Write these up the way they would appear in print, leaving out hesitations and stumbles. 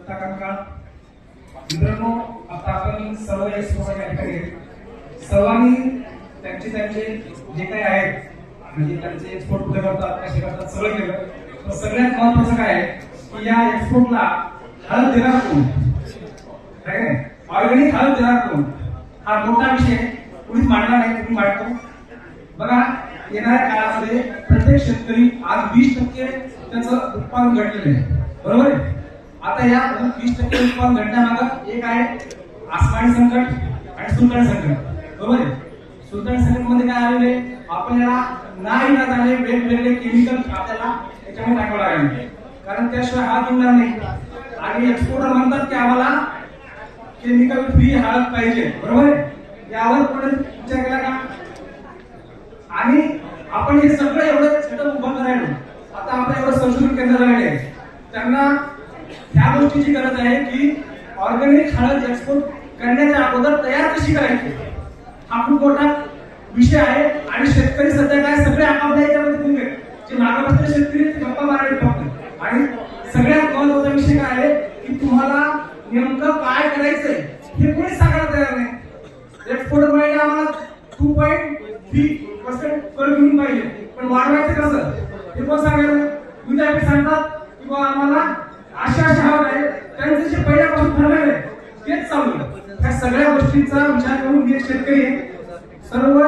दत्ता काका मित्रांनो, आता आपण सर्व एक सोबत या ठिकाणी सर्वांनी त्यांचे जे काही आहेत म्हणजे त्यांचे एक्सपोर्ट कुठे करतात कसे करतात सगळं केलं. पण सगळ्यात महत्त्वाचं काय आहे की या एक्सपोर्टला हळद देणार कोण, काय नाही ऑर्गॅनिक हळद देणार कोण, हा मोठा विषय कुणीच मांडला नाही. तुम्ही मांडतो बघा. येणाऱ्या काळामध्ये प्रत्येक शेतकरी आज 20% त्याचं उत्पादन घटलेलं आहे, बरोबर आहे. आता या 20% उत्पादन घटण्यामागं एक आहे आसमानी संकट आणि सुलतान संकट, बरोबर आहे. सुलतान संकट मध्ये काय आलेले, आपल्याला नाही ना झाले वेगवेगळे केमिकल आपल्याला त्याच्यामध्ये टाकावं लागेल, कारण त्याशिवाय हात येणार नाही. आणि एक्सपोर्टर म्हणतात की आम्हाला केमिकल फ्री हळद पाहिजे, बरोबर आहे. यावर कोणी विचार केला का? आणि आपण हे सगळं एवढं सेटअप उभं करायला आता आपल्या एवढं संशोधन केंद्र राहिले, त्यांना ह्या गोष्टीची गरज आहे की ऑर्गॅनिक हळद एक्सपोर्ट करण्याच्या अगोदर तयार कशी करायची, हा खूप मोठा विषय आहे. आणि शेतकरी सध्या काय सगळे आपापल्या याच्यामध्ये गुंग आहेत. जे मागे बसलेले शेतकरी ते गप्पा मारायला फक्त. आणि सगळ्यात महत्त्वाचा विषय काय आहे की तुम्हाला नेमकं काय करायचंय हे कोणीच सांगायला तयार नाही. एक्सपोर्ट मिळाले आम्हाला 2.3% कर घेऊन पाहिजे, पण वाढवायचं कसं हे कोण सांगायला? विद्यापीठ सांगतात की बाबा आम्हाला अशा हवं आहे, त्यांचं जे पहिल्यापासून ठरलेलं आहे तेच चालू आहे. ह्या सगळ्या गोष्टींचा विचार करून मी शेतकरी सर्व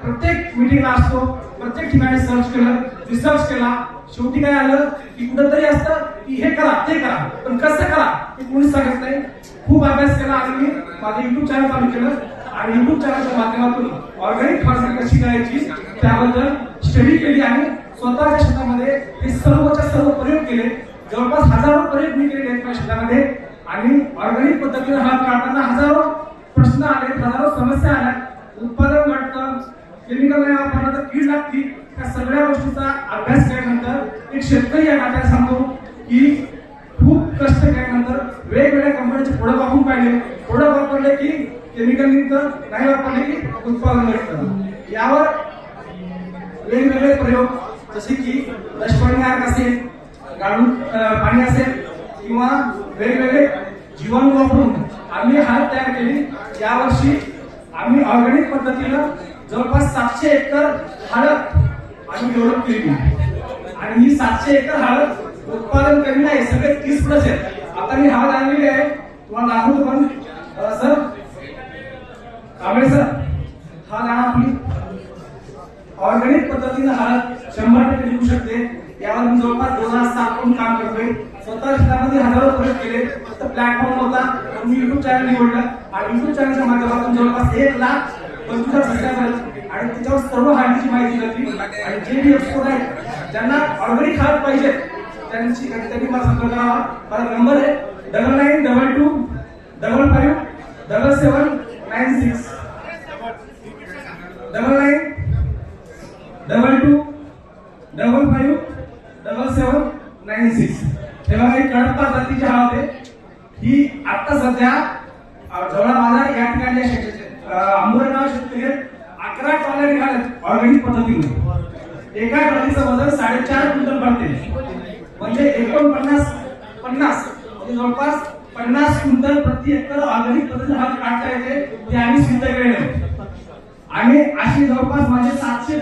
प्रत्येक मीटिंगला असतो, प्रत्येक ठिकाणी सर्च केलं, रिसर्च केला. शेवटी काय आलं की कुठंतरी असतं की हे करा ते करा, पण कसं करा हे कोणीच सांगत नाही. खूप अभ्यास केला आणि मी माझं युट्यूब चॅनल चालू केलं आणि युट्यूब चॅनलच्या माध्यमातून ऑर्गॅनिक फार्मिंग कशी करायची त्याबद्दल स्टडी केली आणि स्वतःच्या शेतामध्ये हे सर्वच्या सर्व प्रयोग केले. जवळपास हजारो प्रयोग मी केले आहेत माझ्या शेतामध्ये. आणि ऑर्गॅनिक पद्धतीने हळद काढताना हजारो प्रश्न आले, हजारो समस्या आल्या. उत्पादन वाटतं, केमिकल नाही वापरलं तर कीड लागती. त्या सगळ्या गोष्टीचा अभ्यास केल्यानंतर एक शेतकरी या नात्याने सांगतो की खूप कष्ट केल्यानंतर वेगवेगळ्या कंपन्यांचे प्रोडक्ट वापरून पाहिले. प्रोडक्ट वापरले की केमिकल निघतं, नाही वापरले की उत्पादन घटतं. यावर वेगवेगळे प्रयोग जसे की लष्करी आग असेल, गाळून पाणी असेल किंवा वेगवेगळे जीवाणू वापरून आम्ही हळद तयार केली. यावर्षी आम्ही ऑर्गॅनिक पद्धतीनं जवळपास 700 एकर हळद आम्ही डेव्हलप केली. आणि ही 700 एकर हळद उत्पादन कमी नाही, सगळे 30+ आहेत. आता मी हळद आणलेली आहे, तुम्हाला दाखवतो. पण सर कांबळे सर, हा दाणा आपली ऑर्गॅनिक पद्धतीनं हळद 100% निघू शकते. यावर मी जवळपास 2007 पासून काम करतोय. स्वतः शेतामध्ये हजारो प्रयोग केले. फक्त प्लॅटफॉर्म होता पण मी युट्यूब चॅनल निवडलं आणि युट्यूब चॅनलच्या माध्यमातून जवळपास 1,25,000 सबस्क्रायबर आणि त्याच्यावर सर्व हळदीची माहिती दिली. आणि जे बी एक्सपोर्ट आहेत ज्यांना ऑर्गॅनिक हळद पाहिजे त्यांनी मला संपर्क करावा. माझा नंबर आहे 9922 55 7796 9922 55 7796. हे बघा, ही कडप्पा जातीची हळद आहे. ही आता सध्या जवळ माझा या ठिकाणी आंबोरेगाव शेतकरी 11 ट्रॉल्या निघाल्यात ऑर्गॅनिक पद्धतीने. एका ट्रॉलीचं वजन 4.5 क्विंटल भरते, म्हणजे 49 म्हणजे जवळपास 50 क्विंटल प्रति एकर ऑर्गॅनिक पद्धतीने हळद काढता येते. ते आम्ही सिद्ध केलेले. आणि अशी जवळपास माझे 700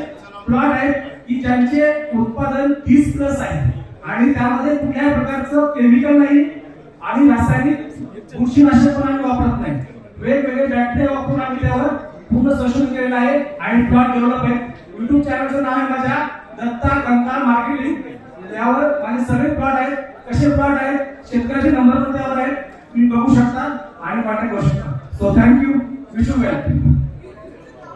प्लॉट आहेत की ज्यांचे उत्पादन 30+ आहे आणि त्यामध्ये कुठल्याही प्रकारचं केमिकल नाही आणि रासायनिक बुरशीनाशक पण आम्ही वापरत नाही. वेगवेगळे बॅक्टेरिया वापरून आम्ही त्यावर पूर्ण संशोधन केलेलं आहे आणि प्लॉट डेव्हलप आहे. युट्यूब चॅनलचं नाव आहे माझ्या दत्ता कंका मार्केटिंग. त्यावर माझे सगळे प्लॉट आहेत. कसे प्लॉट आहेत, शेतकऱ्याचे नंबर पण त्यावर आहेत, तुम्ही बघू शकता आणि कॉन्टॅक्ट करू शकता. So thank you.